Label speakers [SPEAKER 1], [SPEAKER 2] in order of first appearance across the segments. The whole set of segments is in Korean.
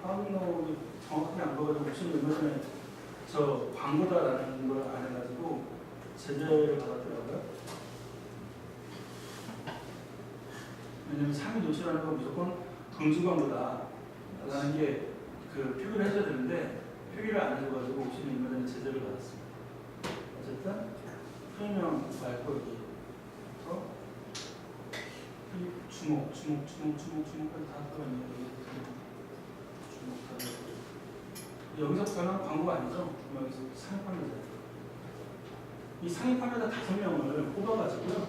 [SPEAKER 1] 파운드로 정확하게 안 보여도 혹시 얼마 전에 저 광고다라는 걸 안 해가지고 제재를 받았더라고요. 왜냐면 상위 노출하는 건 무조건 금주 광고다라는 게 그 표기를 해줘야 되는데 표기를 안 해줘가지고 혹시 얼마 전에 제재를 받았습니다. 어쨌든 프리미엄 말고 여기서 주목까지 다 들어있네요. 여기서부터는 광고가 아니죠. 여기서 상위 판매자. 이 상위 판매자 5명을 뽑아가지고요.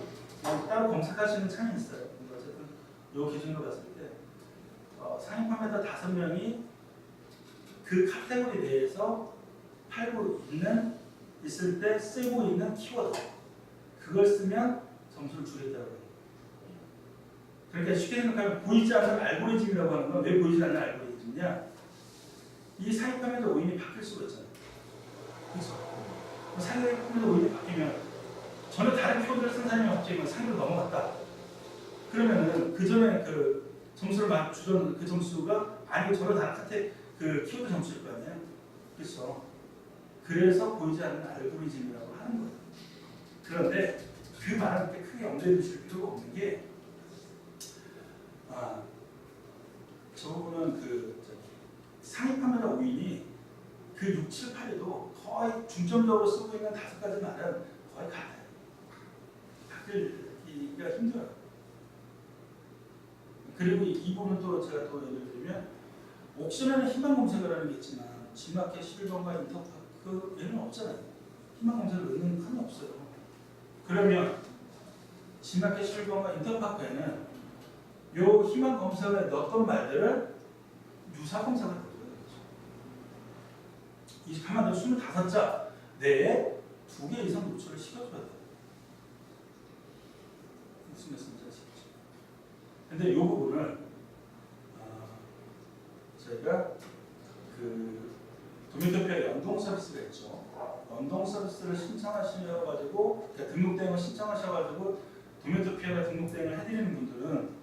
[SPEAKER 1] 따로 검색하시는 창이 있어요. 어쨌든 이 기준으로 봤을 때 상위 판매자 5명이 그 카테고리 내에서 팔고 있을 때 쓰고 있는 키워드 그걸 쓰면 점수를 주겠다고 해요. 그러니까 쉽게 생각하면 보이지 않는 알고리즘이라고 하는 건 왜 보이지 않는 알고리즘이냐? 이 상위 판매자 오인이 바뀔 수가 있잖아요. 그렇죠? 상위 판매자 오인이 바뀌면 전혀 다른 키워드를 쓴 사람이 갑자기 상위로 넘어갔다. 그러면은 그 전에 그 점수를 막 주던 그 점수가 아니고 전혀 다른 그 키워드 점수일 거 아니에요. 그렇죠? 그래서 보이지 않는 알고리즘이라고 하는 거예요. 그런데 그 말은 그렇게 크게 염두에 두실 필요가 없는 게 저분은 그 상위 판매자 5인이 그 6, 7, 8에도 거의 중점적으로 쓰고 있는 5가지 말은 거의 같아요. 바뀌기가 힘들어요. 그리고 이 부분은 또 제가 또 예를 들면 옥션에는 희망 검색을 하는 게 있지만 G마켓 11번과 인터파크 얘는 없잖아요. 희망 검색을 넣는 칸이 없어요. 그러면 G마켓 11번과 인터파크에는 요 희망 검색에 넣었던 말들을 유사 검색을 해줘야 되죠. 28만 25자 내에 2개 이상 노출을 시켜줘야 돼요. 무슨 말씀인지 아시겠죠? 근데 이 부분을 저희가 그 도메토피아 연동 서비스가 있죠. 연동 서비스를 신청하셔가지고 등록 대행을 신청하셔가지고 도메토피아가 등록 대행을 해드리는 분들은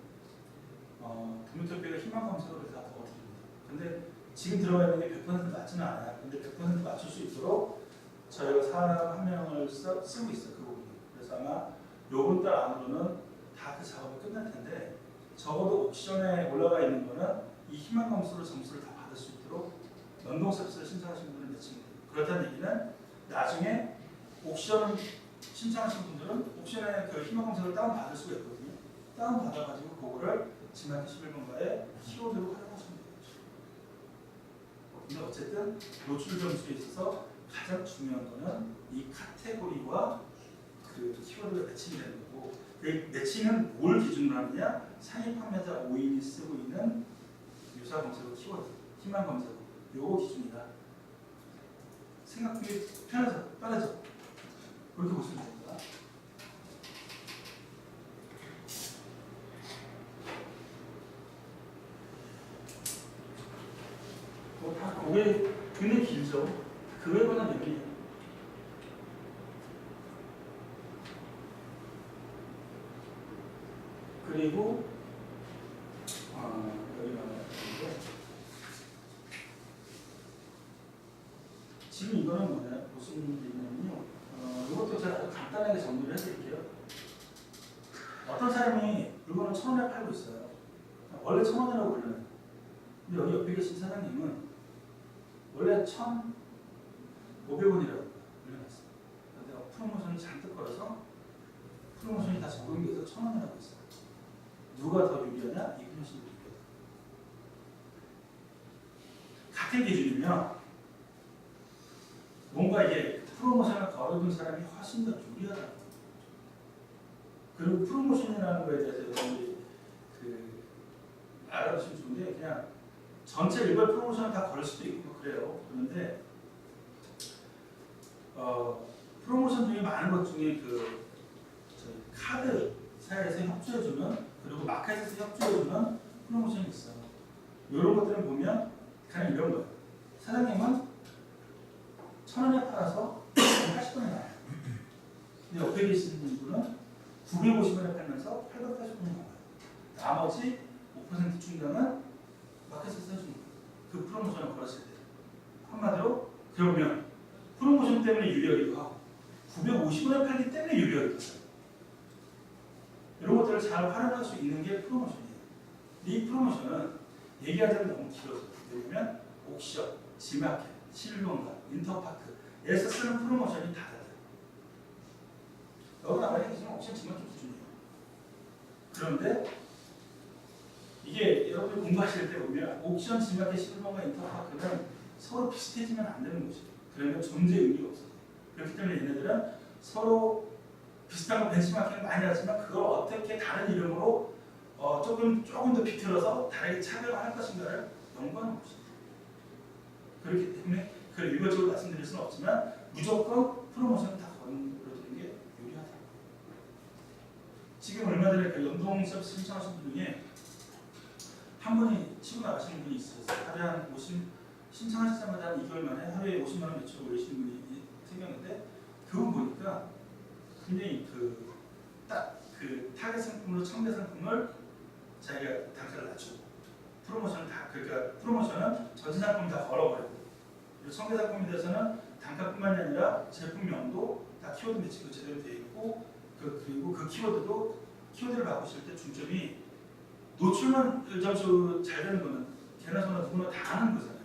[SPEAKER 1] 도메토피아가 희망 검색으로 다 도와드립니다. 근데 지금 들어가 있는 게 100% 맞지는 않아요. 근데 100% 맞출 수 있도록 저희가 사람 한 명을 쓰고 있어요. 그 부분이. 그래서 아마 요번 달 안으로는 다 그 작업이 끝날 텐데 적어도 옵션에 올라가 있는 거는 이 희망 검수로 점수를 다 받을 수 있도록 연동 서비스를 신청하신 분들은 매칭이 돼요. 그렇다는 얘기는 나중에 옵션을 신청하신 분들은 옵션에 그 희망 검색을 다운받을 수가 있거든요. 다운받아가지고 그거를 G마켓 11번가에 키워드로 활용하시면 되겠죠. 근데 어쨌든 노출 점수에 있어서 가장 중요한 거는 이 카테고리와 그 키워드가 매칭이 되는 거고, 그 매칭은 뭘 기준으로 하느냐? 상위 판매자 5인이 쓰고 있는 유사 검색어 키워드, 희망 검색어, 요거 기준이다. 생각하기 편하죠? 그렇게 보시면 됩니다. 다 그게 굉장히 길죠. 그거에 관한 얘기예요. 그리고 여기 나와있는데 지금 이거는 뭐냐? 무슨 얘기냐면요. 이것도 제가 아주 간단하게 정리를 해드릴게요. 어떤 사람이 물건을 1,000원에 팔고 있어요. 원래 1,000원이라고 불러요. 근데 여기 옆에 계신 사장님은 원래 1,500원이라고 올려놨어요. 내가 프로모션을 잔뜩 걸어서 프로모션이 다 적용돼서 1,000원이라고 했어요. 누가 더 유리하냐? 이분이 훨씬 더 유리하다. 같은 기준이면 뭔가 이제 프로모션을 걸어둔 사람이 훨씬 더 유리하다. 그리고 프로모션이라는 거에 대해서 여러분들이 알아두시면 좋은데 그냥 전체 일괄 프로모션을 다 걸 수도 있고 그래요. 그런데 프로모션 중에 많은 것 중에 그 저희 카드사에서 협조해주는 그리고 마켓에서 협조해주는 프로모션이 있어요. 이런 것들을 보면 그냥 이런 거예요. 사장님은 1,000원에 팔아서 80원에 나와요. 근데 옆에 계시는 분은 950원에 팔면서 880원에 나와요. 나머지 5% 충당은 마켓에서 해주는 거예요. 그 프로모션을 걸었을 때. 한마디로 그러면 프로모션 때문에 유리하기도 하고 950원에 팔기 때문에 유리하기도 해요. 이런 것들을 잘 활용할 수 있는 게 프로모션이에요. 이 프로모션은 얘기하자면 너무 길어져요. 왜냐면 옥션, 지마켓, 실버가, 인터파크에서 쓰는 프로모션이 다 달라요. 여기 나와 있는 옥션, 지마켓 기준이에요. 그런데 이게 여러분이 공부하실 때 보면 옥션, 지마켓, 실버가, 인터파크는 서로 비슷해지면 안 되는 것이에요. 그러면 존재 의미가 없어요. 그렇기 때문에 얘네들은 서로 비슷한 거 벤치마킹을 많이 하지만 그걸 어떻게 다른 이름으로 조금 더 비틀어서 다르게 차별화할 것인가를 연구하는 것이죠. 그렇기 때문에 그걸 일괄적으로 말씀드릴 수는 없지만 무조건 프로모션을 다 걸어드리는 게 유리하다. 지금 얼마 전에 그 연동 서비스 신청하신 분 중에 한 분이 치고 나가시는 분이 있었어요. 하루에 한 50, 신청하시자마자 한 2개월 만에 하루에 50만 원 매출 올리시는 분이 생겼는데 그분 보니까 굉장히 딱 그 타겟 상품으로 첨대 상품을 자기가 단가를 낮추고 프로모션을 다 그러니까 프로모션은 전체 상품 다 걸어버리고 그리고 첨대 상품에 대해서는 단가뿐만이 아니라 제품명도 다 키워드 매치가 제대로 되어 있고 그리고 그 키워드를 바꾸실 때 중점이 노출만 점수 잘 되는 거는 개나 소나 누구나 다 아는 거잖아요.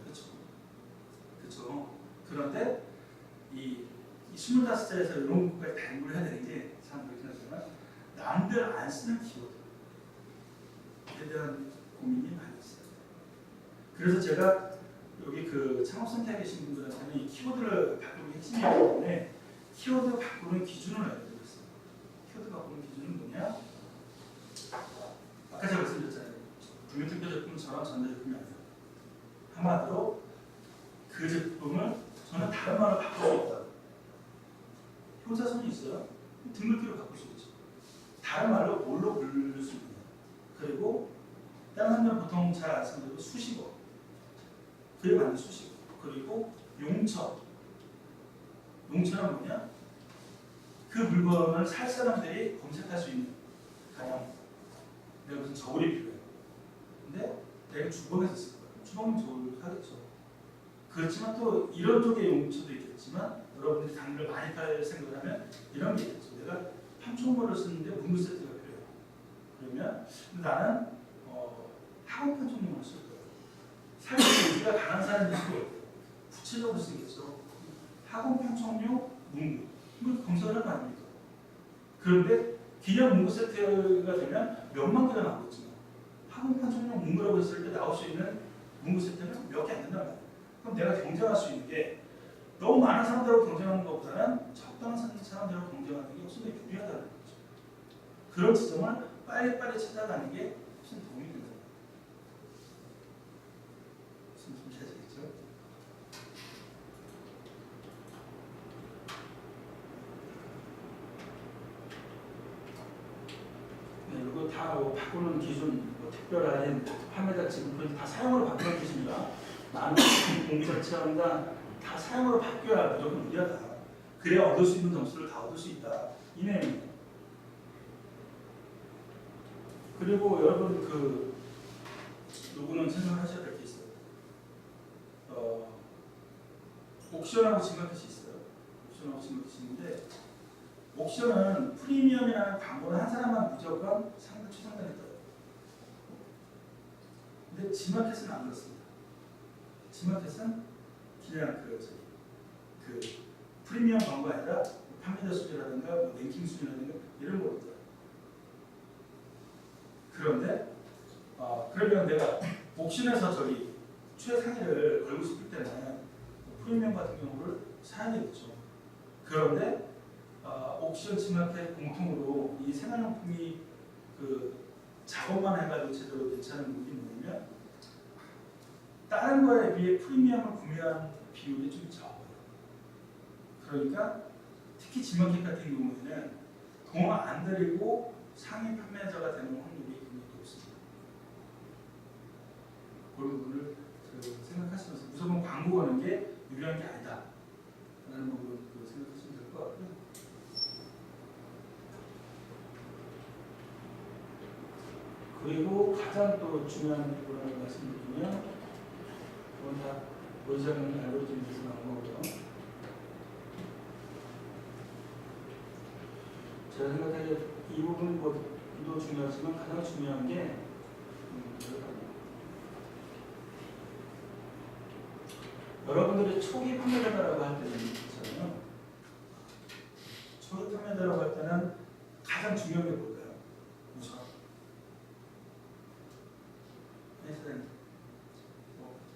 [SPEAKER 1] 그렇죠? 그런데 이 25자에서 이런 것까지 다 연구를 해야 되는 게 참 그렇긴 하지만 남들 안 쓰는 키워드에 대한 고민이 많이 있어요. 그래서 제가 여기 그 창업센터에 계신 분들한테는 이 키워드를 바꾸는 게 핵심이기 때문에 키워드 바꾸는 기준을 알려드렸어요. 키워드 바꾸는 기준은 뭐냐? 아까 제가 말씀드렸잖아요. 구매특별 제품은 저랑 전자제품이 아니에요. 한마디로 그 제품을 저는 다른 말로 바꿀 수 있다. 효자손이 있어요. 등록기로 바꿀 수 있죠. 다른 말로 뭘로 부를 수 있냐. 그리고 다른 사람들은 보통 잘 안 쓰는 대로 수식어. 그에 맞는 수식어. 그리고 용처. 용처는 뭐냐? 그 물건을 살 사람들이 검색할 수 있는 가령 내가 무슨 저울이 필요해요. 근데 내가 주방에서 쓸 거예요. 주방은 저울을 하겠죠. 그렇지만 또 이런 쪽의 용처도 있겠지만 여러분들이 당근을 많이 팔 생각을 하면 이런 게 있겠죠. 내가 판촉물을 쓰는데 문구 세트가 필요해요. 그러면 나는 학원 판촉물을 쓸 거예요. 사실 우리가 강한 사람들도 구체적으로 쓰겠죠. 학원 판촉용 문구. 이거 검색을 할 거 아닙니까? 그런데 기념 문구 세트가 되면 몇만 개가 나오겠지만 학원 판촉용 문구라고 했을 때 나올 수 있는 문구 세트는 몇 개 안 된단 말이에요. 그럼 내가 경쟁할 수 있는 게 너무 많은 사람들하고 경쟁하는 것보다는 적당한 사람들하고 경쟁하는 게 훨씬 더 유리하다는 거죠. 그런 지점을 빨리빨리 찾아가는 게 훨씬 도움이 된다. 무슨 좀 찾아겠죠? 네, 이거 다 바꾸는 기준, 특별한 판매자 지급표는 다 사용으로 바꾸는 기준이라 나는 공짜 체험단 다 사용으로 바뀌어야 무조건 유리하다. 그래야 얻을 수 있는 점수를 다 얻을 수 있다. 이 내용입니다. 그리고 여러분 누구는 생각하셔야 될 게 있어요. 옥션하고 지마켓이 있어요. 옥션하고 지마켓이 있는데 옥션은 프리미엄이라는 광고를 한 사람만 무조건 최상단에 떠요. 근데 지마켓은 안 그렇습니다. 지마켓은 그냥 프리미엄 광고가 아니라 판매자 수준이라든가 랭킹 수준이라든가 이런 거거든요. 그런데 그러면 내가 옥션에서 최상위를 걸고 싶을 때는 프리미엄 같은 경우를 사야 되겠죠. 그런데 옥션 지마켓 공통으로 이 생활용품이 작업만 해가지고 제대로 괜찮은 부분이 뭐냐면 다른 거에 비해 프리미엄을 구매하는 비율이 좀 적어요. 그러니까 특히 지마켓 같은 경우에는 돈 안 들이고 상위 판매자가 되는 확률이 굉장히 높습니다. 그 부분을 생각하시면서 무조건 광고 거는 게 유리한 게 아니다 라는 부분을 생각하시면 될 것 같고요. 그리고 가장 또 중요한 거라고 말씀드리면 그건 다 원작은 알고리즘에서 나온 거고요. 제가 생각하기에 이 부분도 중요하지만 가장 중요한 게 여러분들이 초기 판매자라고 할 때는 있잖아요. 초기 판매자라고 할 때는 가장 중요한 게 뭘까요? 우선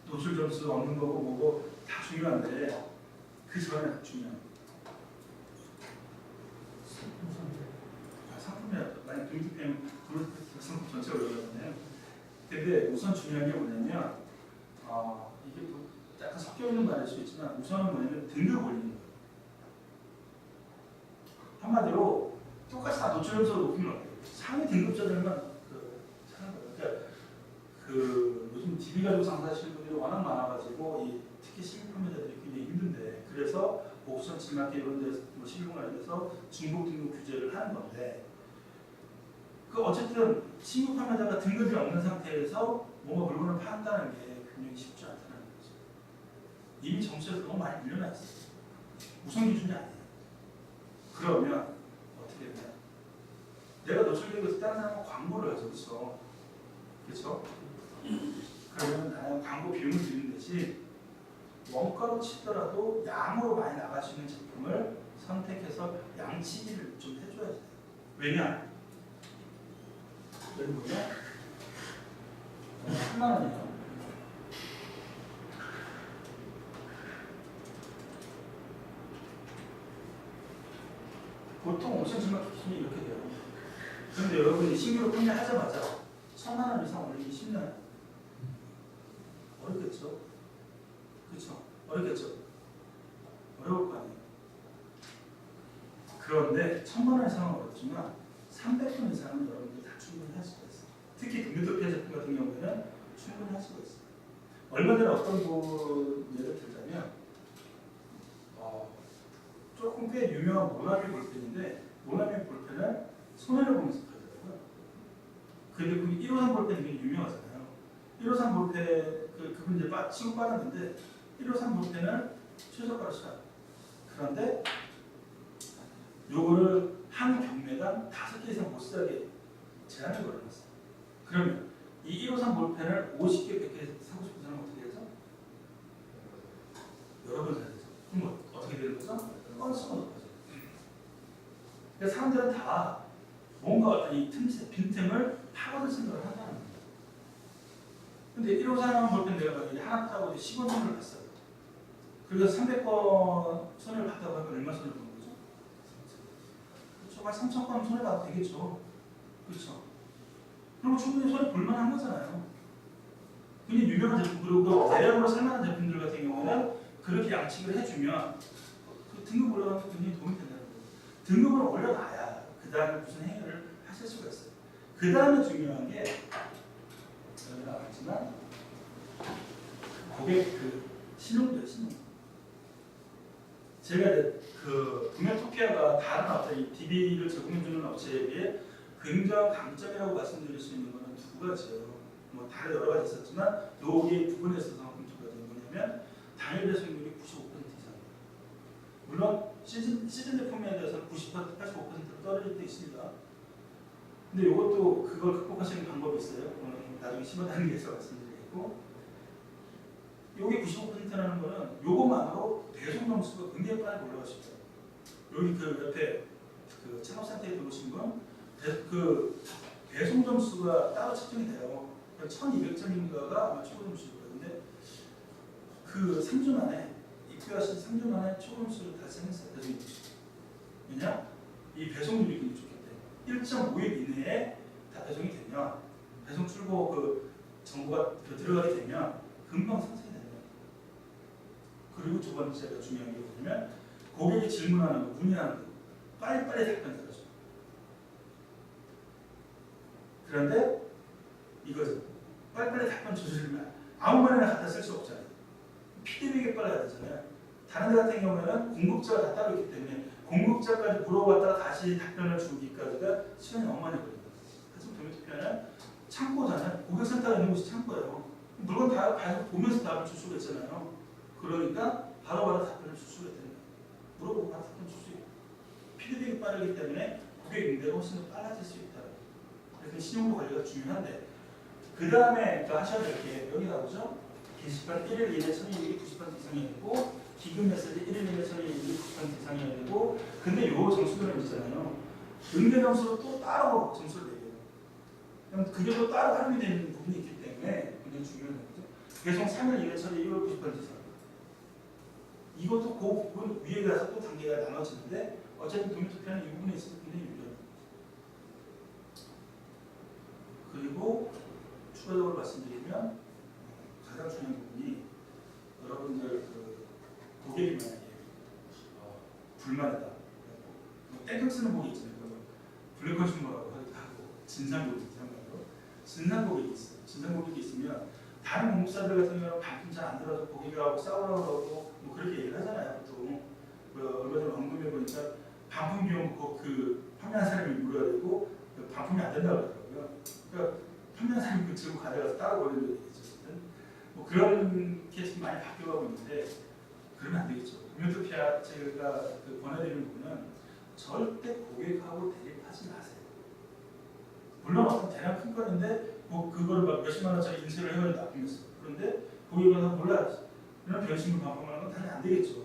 [SPEAKER 1] 노출 점수 얻는 거고 뭐고 다 중요한데 그 전에 중요한 상품이라도 만약 등급형 상품 전체가 올라가잖아요. 근데 우선 중요한 게 뭐냐면 이게 또 약간 섞여 있는 말일 수 있지만 우선은 뭐냐면 등급 올리는 거예요. 한마디로 똑같이 다 노출 점수가 높으면 어때요? 상위 등급자들만 사는 거예요. 그러니까 요즘 TV 가지고 장사하시는 분들이 워낙 많아가지고 특히 신규 판매자들이 굉장히 힘든데 그래서 옥션, 지마켓 이런 데서 실용 관련해서 중복 등급 규제를 하는 건데 어쨌든 신규 판매자가 등급이 없는 상태에서 뭔가 물건을 판다는 게 굉장히 쉽지 않다는 거죠. 이미 점수에서 너무 많이 밀려나 있어요. 우선 기준이 아니에요. 그러면 어떻게 되냐? 내가 노출되고 있을 때 다른 사람은 광고를 하죠. 그렇죠? 그렇죠? 그러면 나는 광고 비용을 드리는 대신 원가로 치더라도 양으로 많이 나갈 수 있는 제품을 선택해서 양치기를 좀 해줘야 돼요. 왜냐? 여기 보면 3만 원이에요. 보통 옵션 지마켓 기준이 이렇게 돼요. 그런데 여러분이 신규로 판매하자마자 1,000만 원 이상 올리기 쉽나요? 어렵겠죠? 그렇죠? 어렵겠죠? 어려울 거 아니에요. 그런데 1,000만 원 이상은 어렵지만 300원 이상은 여러분들이 다 충분히 할 수가 있어요. 특히 등유토피아 제품 같은 경우에는 충분히 할 수가 있어요. 얼마 전에 어떤 분 예를 들자면 조금 꽤 유명한 모나미 볼펜인데 모나미 볼펜을 손해를 보면서 팔더라고요. 근데 그 153 볼펜이 되게 유명하잖아요. 153 볼펜 그분 이제 치고 빠졌는데 153 볼펜을 최저가로 시작. 그런데 요거를 한 경매당 5개 이상 못 사게 제한을 걸어놨어요. 그러면 이 153 볼펜을 50개, 100개 사고 싶은 사람은 어떻게 되죠? 여러 번 사야 되죠. 그럼 어떻게 되는 거죠? 건수가 높아져요. 그러니까 사람들은 다 뭔가 이 빈틈을 파고들 생각을 한다는 거예요. 근데 153 볼펜 내가 만약에 하나 따고 10원 손해를 봤어요. 그래서 300번 손해를 봤다고 하면 얼마 손해를 보는 거죠? 그렇죠. 한 3,000번 손해봐도 되겠죠. 그렇죠. 그럼 충분히 손해 볼만한 거잖아요. 굉장히 유명한 제품, 그리고 대량으로 살만한 제품들 같은 경우는 그렇게 양식을 해주면 그 등급 올라가는 게 굉장히 도움이 된다는 거예요. 등급을 올려놔야 그 다음에 무슨 행위를 하실 수가 있어요. 그 다음에 중요한 게 여기 나왔지만 고객 신용도예요. 신용. 제가 구매토피아가 다른 업체, 이 DB를 제공해주는 업체에 비해 굉장한 강점이라고 말씀드릴 수 있는 것은 두 가지예요. 뭐 다른 여러 가지 있었지만 여기 부분에 있어서 두 가지 뭐냐면 당일 배송률이 95% 이상이에요. 물론 시즌 제품에 대해서는 90%, 85%로 떨어질 때 있습니다. 근데 이것도 그걸 극복하시는 방법이 있어요. 오늘 나중에 15단계에서 말씀드리겠고, 여기 95%라는 거는 요것만으로 배송 점수가 굉장히 빨리 올라갈 수 있어요. 여기 옆에 창업센터에 들어오신 분, 배송 점수가 따로 측정이 돼요. 1200점인가가 아마 최고 점수일 거예요. 근데 3주 만에, 입주하신 3주 만에 최고 점수를 달성했어요. 배송이. 왜냐? 이 배송률이 굉장히 좋기 때문에 1.5일 이내에 다 배송이 되면, 배송 출고 정보가 들어가게 되면 금방 상승이 되는 거예요. 그리고 두 번째가 중요한 게 뭐냐면 고객이 질문하는 거, 문의하는 거 빨리빨리 답변 들어줘. 그런데 이거죠. 빨리빨리 답변 줘주면 아무 말이나 갖다 쓸 수 없잖아요. 피드백이 빨라야 되잖아요. 다른 데 같은 경우에는 공급자가 다 따로 있기 때문에 공급자까지 물어봤다가 다시 답변을 주기까지가 시간이 너무 많이 걸립니다. 하지만 도메토피아는 창고잖아요. 고객센터가 있는 곳이 창고예요. 물건 다 보면서 답을 줄 수가 있잖아요. 그러니까 바로바로 답변을 줄 수가 있는 거예요. 물어보고 바로 답변 줄 수 있고 피드백이 빠르기 때문에 고객 응대가 훨씬 더 빨라질 수 있다. 그래서 신용도 관리가 중요한데 그 다음에 하셔야 될 게 여기 나오죠. 게시판 1일 이내 1200이 90% 이상이어야 되고 기금 메시지 1일 이내 1200이 90% 이상이어야 되고 근데 요 점수들은 있잖아요. 응대 점수로 또 따로 점수를 내려요. 그럼 그게 또 따로 활용이 되는 부분이 있기 때문에 굉장히 중요한 거죠. 배송 3일 이내 처리 1월 90% 이상. 이것도 그 부분 위에 가서 또 단계가 나눠지는데 어쨌든 도메토피아는 이 부분에 있어서 굉장히 유리합니다. 그리고 추가적으로 말씀드리면 가장 중요한 부분이 여러분들 그 고객이 만약에 불만이다. 땡깡 쓰는 고객 있잖아요. 블랙컨슈머라고 하고 진상 고객 있잖아요. 진상 고객이 있어요. 진상 고객이 있으면 다른 공급사들 같은 경우는 반품 잘 안 들어서 고객하고 싸우라고 하고 뭐 그렇게 얘기를 하잖아요. 보통 얼마 전에 언급해 보니까 반품 비용 그 판매한 사람이 물어야 되고 반품이 안 된다고 하더라고요. 그러니까 판매한 사람이 그 지금 가져가서 따로 버리는 적이 있었거든. 뭐 그런 케이스 많이 바뀌어가고 있는데 그러면 안 되겠죠. 도메토피아 제가 그 권해드리는 부분은 절대 고객하고 대립하지 마세요. 물론 어떤 대량 큰 건인데 뭐 그거를 막 몇십만 원짜리 인쇄를 해가지고 납품했어. 그런데 고객은 몰라. 이런 변심을 반품하는 건 당연히 안 되겠죠.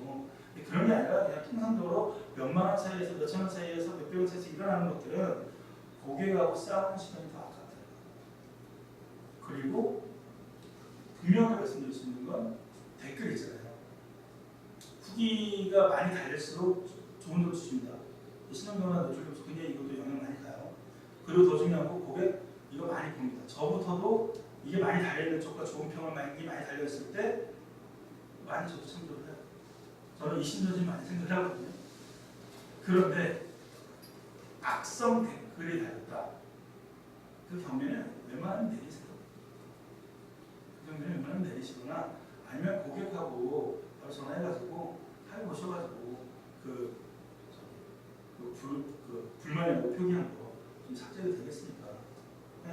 [SPEAKER 1] 그런 게 아니라 그냥 통상적으로 몇만 원 사이에서 몇천 원 사이에서 몇백 원 사이에서 일어나는 것들은 고객하고 싸우는 시간이 더 아깝다. 그리고 분명히 말씀드릴 수 있는 건 댓글 있잖아요. 후기가 많이 달릴수록 좋은 점수 줍니다. 신용도나 노출 점수 굉장히 이것도 영향 많이 가요. 그리고 더 중요한 건 고객 이거 많이 봅니다. 저부터도 이게 많이 달려있는 쪽과 좋은 평을 많이 달려있을 때 많이 저도 참조를 해요. 저는 이심전심 많이 생각을 하거든요. 그런데 악성 댓글이 달렸다. 그 경우에는 웬만하면 내리세요. 그 경우에는 웬만하면 내리시거나 아니면 고객하고 바로 전화해가지고 해보셔가지고 불만이라고 표기한 거 좀 삭제가 되겠습니까?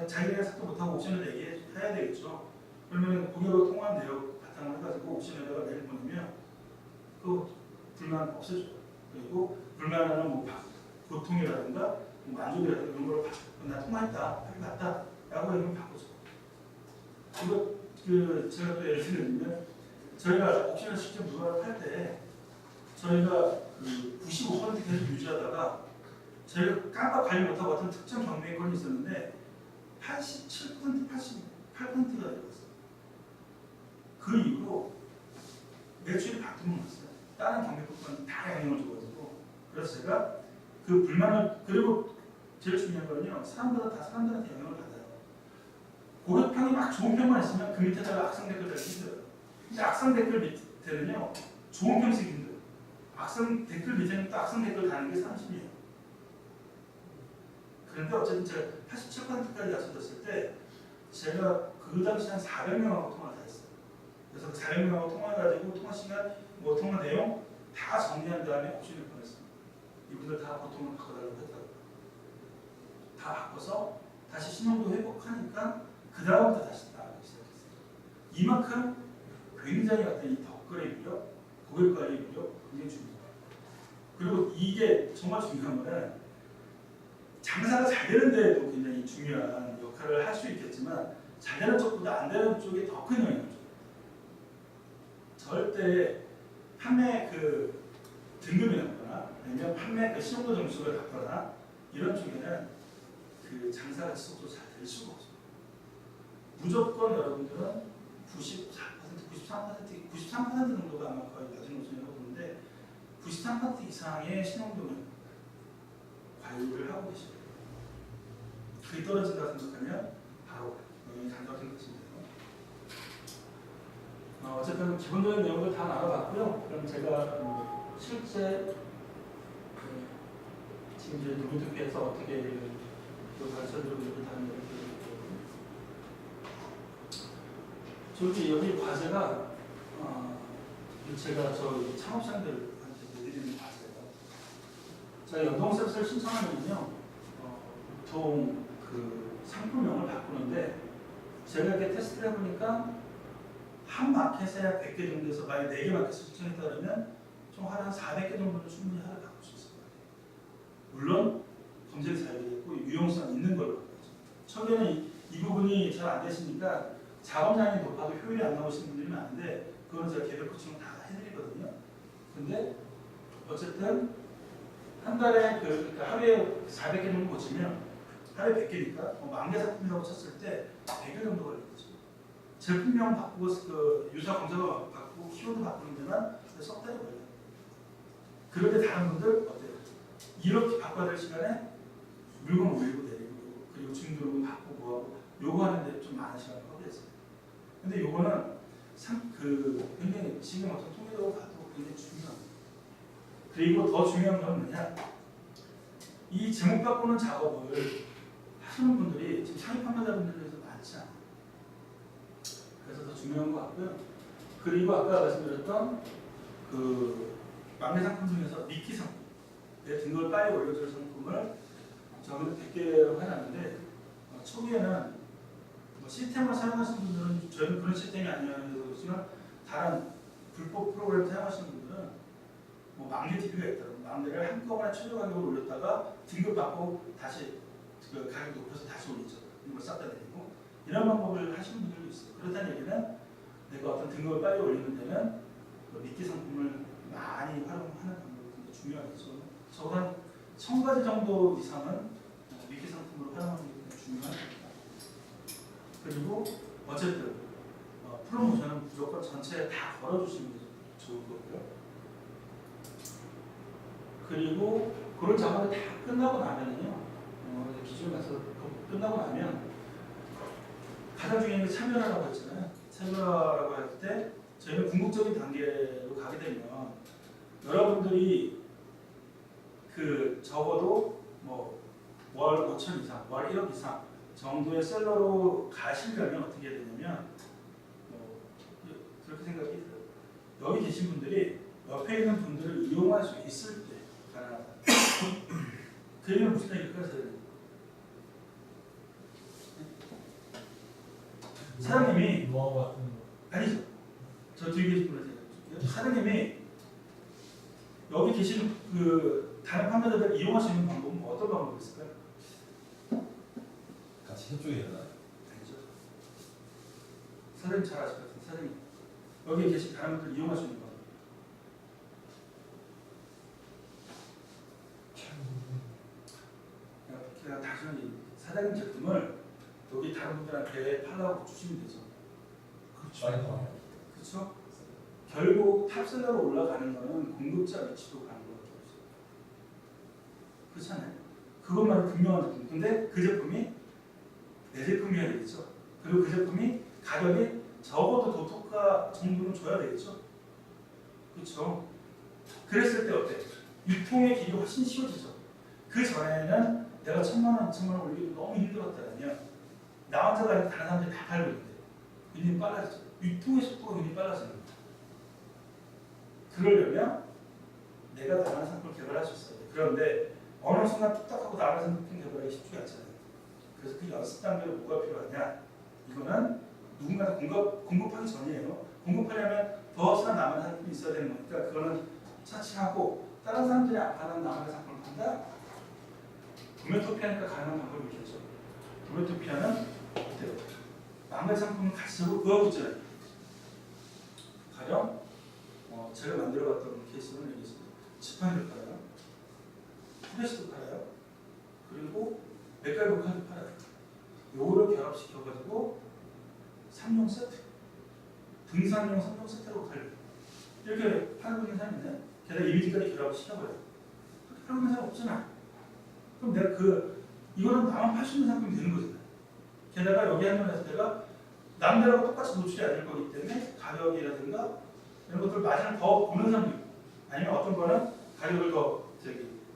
[SPEAKER 1] 자기가 삭제 못하고 옵션을 얘기해야 되겠죠. 그러면 고객하고 통화한 내용 바탕을 해가지고 옵션에다가 메일 보내면 그 불만 없애줘요. 그리고 불만하는 뭐 고통이라든가 뭐 만족이라든가 이런 걸 나 통화했다, 빨리 갔다 라고 하면 바꾸죠. 이거 제가 또 예를 들면 저희가 옵션을 직접 누가를 할 때 저희가 95% 계속 유지하다가 저희가 깜빡 관리 못하고 어떤 특정 경매권이 있었는데 87%, 88%가 되었어요. 그 이후로 매출이 바뀌는 거였어요. 다른 경매권은 다 영향을 줘가지고 그래서 제가 그 불만을 그리고 제일 중요한 거는요 사람들한테 영향을 받아요. 고객평이 막 좋은 평만 있으면 그 밑에다가 악성 댓글 달기 힘들어요. 근데 악성 댓글 밑에는요 좋은 평 쓰기 힘들어요. 악성 댓글 밑에는 또 악성 댓글 다는 게 30이에요. 그런데 어쨌든 제가 87%까지 낮춰졌을 때 제가 그 당시 한 400명하고 통화를 다 했어요. 그래서 그 400명하고 통화해가지고 통화 시간, 뭐 통화 내용 다 정리한 다음에 옵션을 보냈습니다. 이분들 다 보통을 바꿔달라고 했다고. 다 바꿔서 다시 신용도 회복하니까 그 다음부터 다시 나가기 시작했어요. 이만큼 굉장히 어떤 이 덕거래 위력, 고객 관리 위력 굉장히 중요해요. 그리고 이게 정말 중요한 거는 장사가 잘 되는 데에도 굉장히 중요한 역할을 할 수 있겠지만 잘 되는 쪽보다 안 되는 쪽에 더 큰 영향을 줘요. 절대 판매 그 등급이 낮거나 아니면 판매 그 신용도 점수가 낮거나 이런 쪽에는 그 장사가 지속적으로 잘 될 수가 없어요. 무조건 여러분들은 94%, 93% 정도가 아마 거의 낮은 옵션이라고 보는데 93% 이상의 신용도는 관리를 하고 계십니다. 그게 떨어진다고 생각하면 바로 영향이 간다고 생각하시면 돼요. 어쨌든 기본적인 내용을 다 나눠봤고요. 그럼 제가 실제 지금 이제 도미토피에서 어떻게 가르쳐드리고 있는 다는 얘기를 저기 여기 과제가 제가 저희 창업자들한테 내드리는 과제예요. 제가 연동 서비스를 신청하면요, 보통 그 상품명을 바꾸는데 제가 이렇게 테스트를 해보니까 한 마켓에 100개 정도에서 만약 4개 마켓을 신청했다 그러면 총 한 400개 정도는 충분히 하루 바꿀 수 있을 것 같아요. 물론 검색이 잘 되겠고 유용성 있는 걸로 바꿔야죠. 처음에는 이 부분이 잘 안 되시니까 작업량이 높아도 효율이 안 나오시는 분들이 많은데 그거는 제가 개별 코칭을 다 해드리거든요. 근데 어쨌든 한 달에 그러니까 하루에 400개 정도 고치면 하루에 100개니까 만개 상품이라고 쳤을 때 100일 정도 걸리겠죠. 제품명 바꾸고 그 유사 검색어 바꾸고 키워드 바꾸는 데만 석 달이 걸려요. 그런데 다른 분들 어때요? 이렇게 바꿔야 될 시간에 물건 올리고 내리고 그리고 주민등록은 바꾸고 하고 요거 하는데 좀 많은 시간을 허비했어요. 근데 요거는 굉장히 지금 어떤 통계적으로 봐도 굉장히 중요합니다. 그리고 더 중요한 건 뭐냐? 이 제목 바꾸는 작업을 하시는 분들이 지금 상위 판매자분들에서 많지 않아요. 그래서 더 중요한 것 같고요. 그리고 아까 말씀드렸던 그 막내 상품 중에서 미키 상품, 내 등급을 빨리 올려줄 상품을 저는 100개로 해놨는데 초기에는 시스템을 사용하시는 분들은 저희는 그런 시스템이 아니었지만 다른 불법 프로그램을 사용하시는 분들은 뭐 만개 TV가 있다. 만개를 한꺼번에 최저 가격을 올렸다가 등급 받고 다시 그 가격 높여서 다시 올리죠. 이걸 싹 다 내리고 이런 방법을 하시는 분들도 있어요. 그렇다는 얘기는 내가 어떤 등급을 빨리 올리는 데는 미끼 상품을 많이 활용하는 방법이 굉장히 중요하겠죠. 적어도 한 1000가지 정도 이상은 미끼 상품으로 활용하는 게 굉장히 중요합니다. 그리고 어쨌든 프로모션은 무조건 전체에 다 걸어주시는 게 좋을 거고요. 그리고 그런 작업이 다 끝나고 나면은요, 기존 가서 끝나고 나면 가장 중요한 게 차별화라고 했잖아요. 차별화라고 할 때 저희는 궁극적인 단계로 가게 되면 여러분들이 그 적어도 뭐 월 5천 이상, 월 1억 이상 정도의 셀러로 가시려면 어떻게 해야 되냐면 그렇게 생각이 들어요. 여기 계신 분들이 옆에 있는 분들을 이용할 수 있을 때 가능하다. 그 얘기는 무슨 얘기일까요? 사장님이 아니죠. 저 뒤에 계신 분한테 사장님이 여기 계신 그 다른 판매자들 이용할 수 있는 방법은 어떤 방법이 있을까요?
[SPEAKER 2] 같이 협조해야 되나?
[SPEAKER 1] 아니죠. 사장님 잘 아실 것 같은 사장님 여기 계신 다른 분들 이용할 수 있는 방법. 그냥 단순히 사장님 제품을 여기 다른 분들한테 팔라고 주시면 되죠.
[SPEAKER 2] 그렇죠.
[SPEAKER 1] 그렇죠? 결국 탑셀러로 올라가는 거는 공급자 위치로 가는 거밖에 없어요. 그렇잖아요. 그것만 분명한 제품. 근데 그 제품이 내 제품이어야 되겠죠. 그리고 그 제품이 가격이 적어도 도토가 정도는 줘야 되겠죠. 그렇죠. 그랬을 때 어때? 유통의 길이 훨씬 쉬워지죠. 그 전에는 내가 1000만 원, 2000만 원 올리기 너무 힘들었다면 나 혼자가 아니라 다른 사람들이 다 팔고 있는데 굉장히 빨라지죠. 유통의 속도가 굉장히 빨라지는 거예요. 그러려면 내가 다른 상품을 개발할 수 있어야 돼요. 그런데 어느 순간 뚝딱하고 다른 상품 개발하기 쉽지가 않잖아요. 그래서 그 연습 단계로 뭐가 필요하냐? 이거는 누군가한테 공급하기 전이에요. 공급하려면 더 살아남은 상품이 있어야 되는 거니까 그거는 차치하고 다른 사람들이 안 파는 나만의 상품을 판다? 도메토피아니까 가능한 방법이 있겠죠. 도메토피아는 어때요? 망가진 상품을 같이 들고 그어보잖아요. 가령 제가 만들어봤던 케이스는 여기 있습니다. 지판을 팔아요. 프레스도 팔아요. 그리고 맥가이버 카드 팔아요. 요거를 결합시켜가지고 3종 세트, 등산용 3종 세트로 팔려요. 이렇게 팔고 있는 사람이 있나요? 게다가 이미지까지 결합을 시켜버려요. 그렇게 팔고 있는 사람 없잖아. 그럼 내가 이거는 나만 팔 수 있는 상품이 되는 거잖아요. 게다가 여기 한 면에서 내가 남들하고 똑같이 노출이 안 될 거기 때문에 가격이라든가 이런 것들 마진을 더 보는 사람도 있고, 아니면 어떤 거는 가격을 더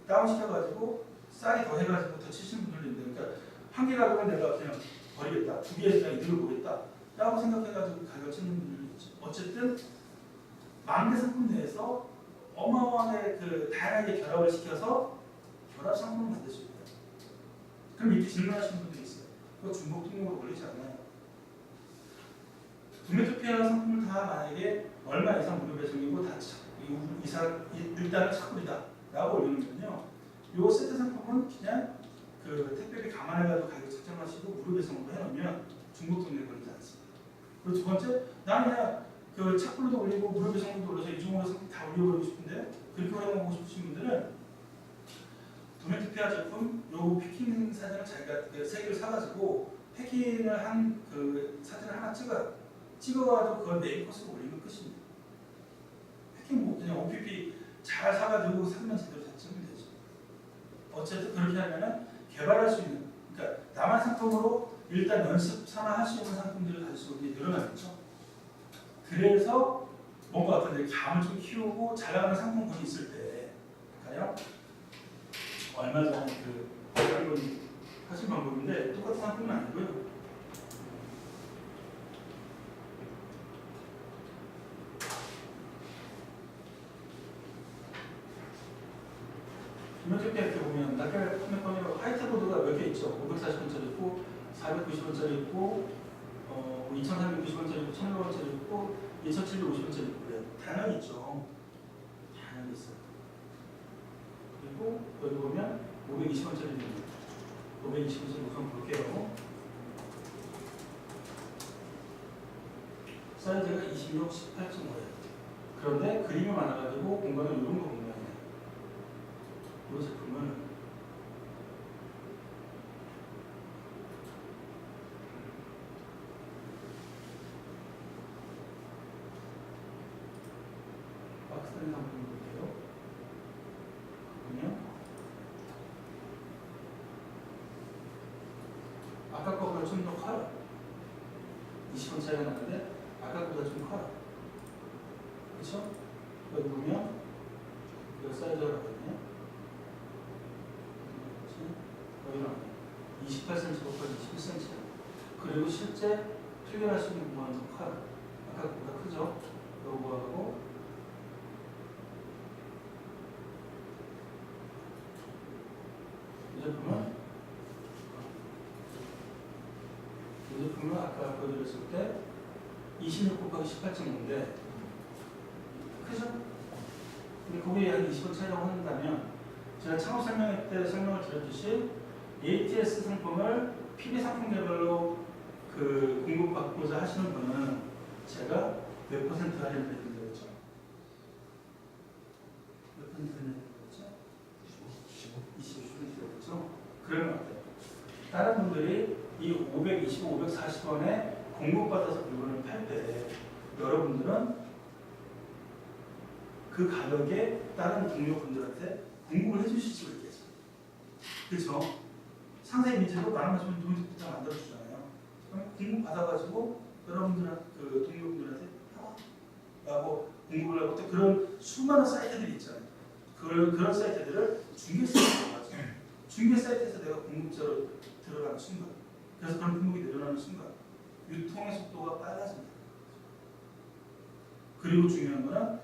[SPEAKER 1] 다운시켜가지고 쌀이 더 해가지고 더 치시는 분들도 있는데, 그러니까 한 개 가격은 내가 그냥 버리겠다, 두 개에서 그냥 이득을 보겠다 라고 생각해가지고 가격을 치는 분들도 있죠. 어쨌든 만개 상품 내에서 어마어마하게 그 다양하게 결합을 시켜서 결합 상품을 만들 수 있다. 그럼 이렇게 질문하시는 분들이 있어요. 그거 중복 등록으로 올리지 않나요? 도메토피아 상품을 다 만약에 얼마 이상 무료 배송이고 다 이상 일단은 차불이다 라고 올리면요, 요 세트 상품은 그냥 그 택배비 감안해가지고 가격 책정하시고 무료 배송으로 해놓으면 중복 등록에 걸리지 않습니다. 그리고 두 번째, 나는 그냥 그 착불도 올리고 무료 배송도 올려서 이중으로 상품 다 올려버리고 싶은데 그렇게 활용하고 싶으신 분들은 도메토피아 제품 요 패킹 사진을 자기가 세 개를 사가지고 패킹을 한 그 사진을 하나 찍어가지고 그걸 메인 코스로 올리면 끝입니다. 패킹 뭐 그냥 OPP 잘 사가지고 사진만 제대로 다 찍으면 되죠. 어쨌든 그렇게 하면은 개발할 수 있는, 그러니까 나만 상품으로 일단 연습 삼아 할 수 있는 상품들을 가지고 늘어나겠죠. 그래서 뭔가 어떤 데 감을 좀 키우고 잘 나가는 상품군이 있을 때, 그러니까요. 얼마 전에 그 여러분 하신 방법인데 똑같은 상품은 아니고요. 도메토피아 이렇게 보면 낱개 판매권이 화이트보드가 몇 개 있죠. 540원짜리 있고 490원짜리 있고 2,390원짜리 있고 1,100원짜리 있고 2,750원짜리 있고 그래요. 당연히 있죠. 당연히 있어요. 그리고 여기 보면 520원짜리 있는 520원짜리 우선 볼게요. 사이즈가 26, 18.5예요. 그런데 그림이 많아가지고 공간을 이런 거 보면 이 제품은 박스단에 한번 볼게요. 보면 아까 거보다 좀 더 커요. 20원 차이가 나는데 아까 거보다 좀 커요. 그렇죠? 여기 보면 이 사이즈가 나거든요. 여기는 28cm 곱하기 21cm. 그리고 실제 필요할 수 있는 공간은 더 커요. 아까 보다 크죠? 요거하고 이 제품은 아까 보여드렸을 때 26 곱하기 18.5인데 크죠? 근데 그게 한 20원 차이라고 한다면 제가 창업 설명회 때 설명을 드렸듯이 ATS 상품을 PB 상품 개발로 그 공급받고자 하시는 분은 제가 몇 퍼센트 할인을 해드리는 거죠? 몇 퍼센트 할인을 해드리죠? 25%죠? 그러면 어때요? 다른 분들이 이 525, 540원에 공급받아서 물건을 팔 때 여러분들은 그 가격에 다른 동료분들한테 공급을 해주실 수 있겠죠. 그렇죠? 상세 이미지로 나눠주면 도메토피아 만들어주잖아요. 그럼 공급 받아가지고 여러분들한테 그 동료분들한테 라고 공급을 하고 또 그런 수많은 사이트들이 있잖아요. 그런 사이트들을 중개 사이트라고 하죠. 중개 사이트에서 내가 공급자로 들어가는 순간, 그래서 그런 품목이 늘어나는 순간 유통의 속도가 빨라집니다. 그리고 중요한 거는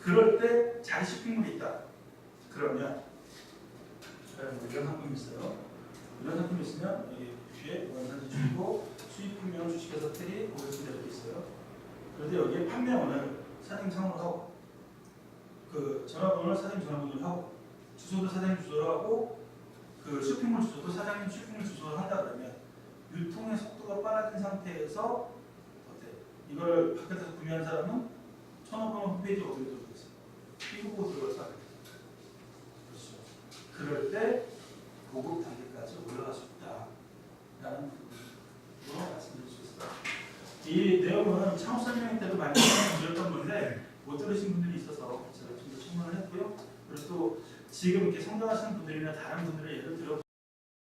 [SPEAKER 1] 그럴 때 자기 쇼핑몰이 있다. 그러면 이런 상품이 있어요. 이런 상품이 있으면 여기 뒤에 원산지 주시고 수입 판매원 주식회사 테리 고객님 이렇게 있어요. 그런데 여기에 판매원을 사장님 상으로 하고 그 전화번호를 사장님 전화번호를 하고 주소도 사장님 주소로 하고 그 쇼핑몰 주소도 사장님 쇼핑몰 주소로 한다 그러면 유통의 속도가 빨라진 상태에서 어때? 이걸 밖에서 구매한 사람은 전화번호 홈페이지 어디에 들어가 있어요? 이거 들어가서 알겠죠. 그렇죠. 그럴 때 고급 단계까지 올라갈 수 있다라는 부분으로 말씀드릴 수 있어요. 이 내용은 창업 설명회 때도 많이 드렸던 건데 못 들으신 분들이 있어서 제가 좀 더 설명을 했고요. 그리고 또 지금 이렇게 성장하시는 분들이나 다른 분들의 예를 들어